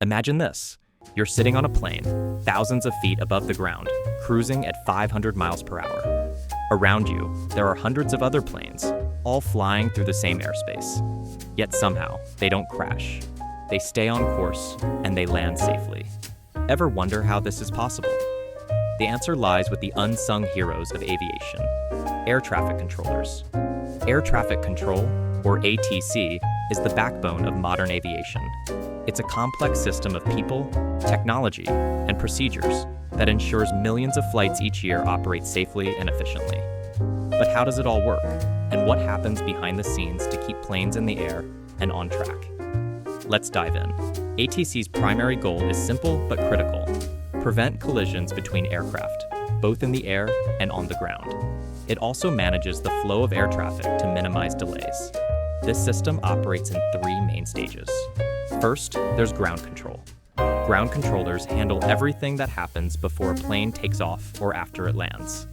Imagine this. You're sitting on a plane, thousands of feet above the ground, cruising at 500 miles per hour. Around you, there are hundreds of other planes, all flying through the same airspace. Yet somehow, they don't crash. They stay on course, and they land safely. Ever wonder how this is possible? The answer lies with the unsung heroes of aviation, air traffic controllers. Air traffic control, or ATC, is the backbone of modern aviation. It's a complex system of people, technology, and procedures that ensures millions of flights each year operate safely and efficiently. But how does it all work? And what happens behind the scenes to keep planes in the air and on track? Let's dive in. ATC's primary goal is simple but critical: prevent collisions between aircraft, both in the air and on the ground. It also manages the flow of air traffic to minimize delays. This system operates in three main stages. First, there's ground control. Ground controllers handle everything that happens before a plane takes off or after it lands.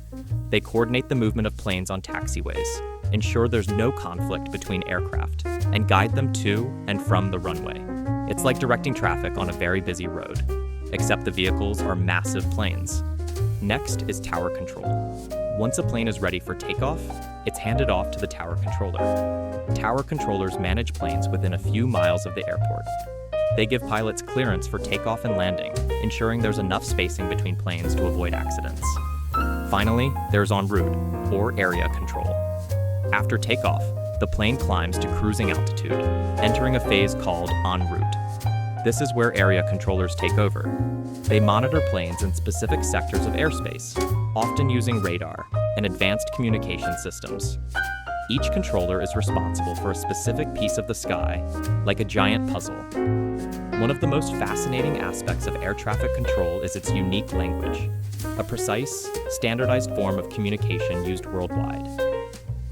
They coordinate the movement of planes on taxiways, ensure there's no conflict between aircraft, and guide them to and from the runway. It's like directing traffic on a very busy road, except the vehicles are massive planes. Next is tower control. Once a plane is ready for takeoff, it's handed off to the tower controller. Tower controllers manage planes within a few miles of the airport. They give pilots clearance for takeoff and landing, ensuring there's enough spacing between planes to avoid accidents. Finally, there's en route, or area control. After takeoff, the plane climbs to cruising altitude, entering a phase called en route. This is where area controllers take over. They monitor planes in specific sectors of airspace, often using radar and advanced communication systems. Each controller is responsible for a specific piece of the sky, like a giant puzzle. One of the most fascinating aspects of air traffic control is its unique language, a precise, standardized form of communication used worldwide.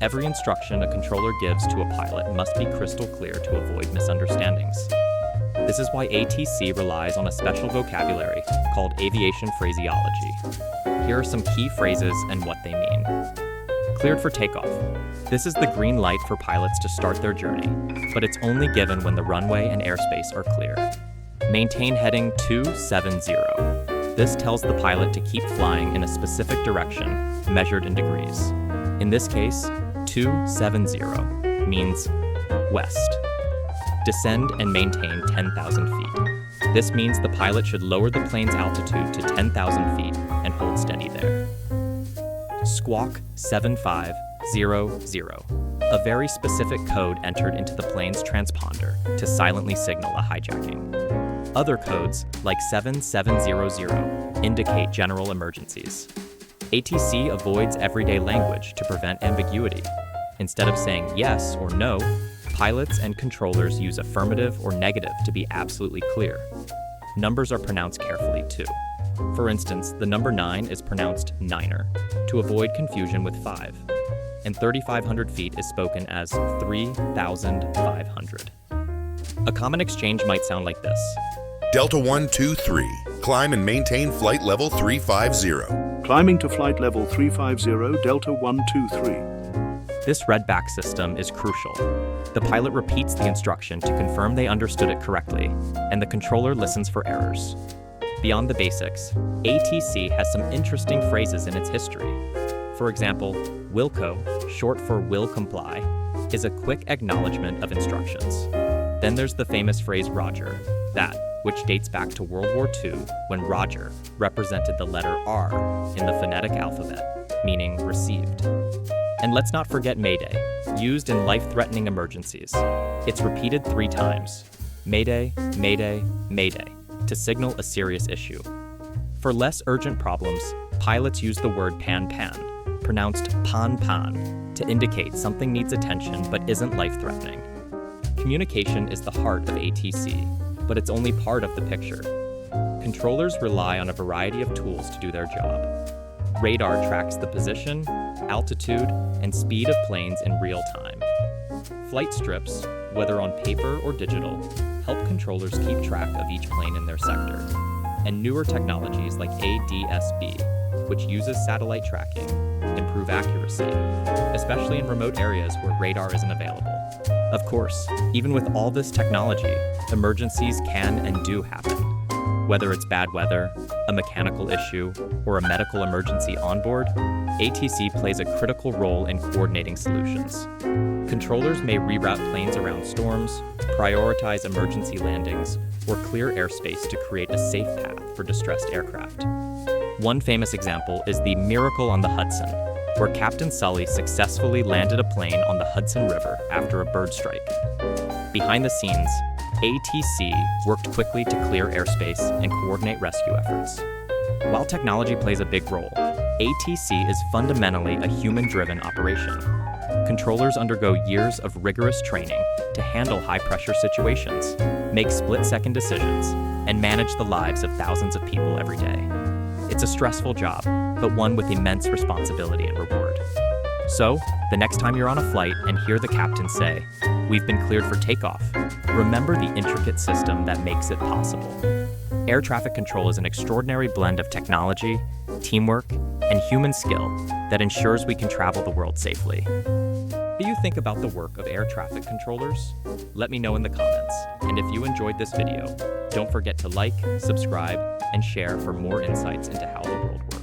Every instruction a controller gives to a pilot must be crystal clear to avoid misunderstandings. This is why ATC relies on a special vocabulary called aviation phraseology. Here are some key phrases and what they mean. Cleared for takeoff. This is the green light for pilots to start their journey, but it's only given when the runway and airspace are clear. Maintain heading 270. This tells the pilot to keep flying in a specific direction, measured in degrees. In this case, 270 means west. Descend and maintain 10,000 feet. This means the pilot should lower the plane's altitude to 10,000 feet and hold steady there. Squawk 7500, a very specific code entered into the plane's transponder to silently signal a hijacking. Other codes, like 7700, indicate general emergencies. ATC avoids everyday language to prevent ambiguity. Instead of saying yes or no, pilots and controllers use affirmative or negative to be absolutely clear. Numbers are pronounced carefully, too. For instance, the number 9 is pronounced niner, to avoid confusion with 5. And 3,500 feet is spoken as 3,500. A common exchange might sound like this. Delta 123, climb and maintain flight level 350. Climbing to flight level 350, Delta 123. This readback system is crucial. The pilot repeats the instruction to confirm they understood it correctly, and the controller listens for errors. Beyond the basics, ATC has some interesting phrases in its history. For example, Wilco, short for will comply, is a quick acknowledgement of instructions. Then there's the famous phrase Roger, which dates back to World War II, when Roger represented the letter R in the phonetic alphabet, meaning received. And let's not forget Mayday, used in life-threatening emergencies. It's repeated 3 times. Mayday, Mayday, Mayday, to signal a serious issue. For less urgent problems, pilots use the word pan-pan, pronounced pan-pan, to indicate something needs attention but isn't life-threatening. Communication is the heart of ATC, but it's only part of the picture. Controllers rely on a variety of tools to do their job. Radar tracks the position, altitude, and speed of planes in real time. Flight strips, whether on paper or digital, help controllers keep track of each plane in their sector. And newer technologies like ADS-B, which uses satellite tracking, improve accuracy, especially in remote areas where radar isn't available. Of course, even with all this technology, emergencies can and do happen. Whether it's bad weather, a mechanical issue, or a medical emergency on board, ATC plays a critical role in coordinating solutions. Controllers may reroute planes around storms, prioritize emergency landings, or clear airspace to create a safe path for distressed aircraft. One famous example is the Miracle on the Hudson, where Captain Sully successfully landed a plane on the Hudson River after a bird strike. Behind the scenes, ATC worked quickly to clear airspace and coordinate rescue efforts. While technology plays a big role, ATC is fundamentally a human-driven operation. Controllers undergo years of rigorous training to handle high-pressure situations, make split-second decisions, and manage the lives of thousands of people every day. It's a stressful job, but one with immense responsibility and reward. So, the next time you're on a flight and hear the captain say, "We've been cleared for takeoff," remember the intricate system that makes it possible. Air traffic control is an extraordinary blend of technology, teamwork, and human skill that ensures we can travel the world safely. What do you think about the work of air traffic controllers? Let me know in the comments. And if you enjoyed this video, don't forget to like, subscribe, and share for more insights into how the world works.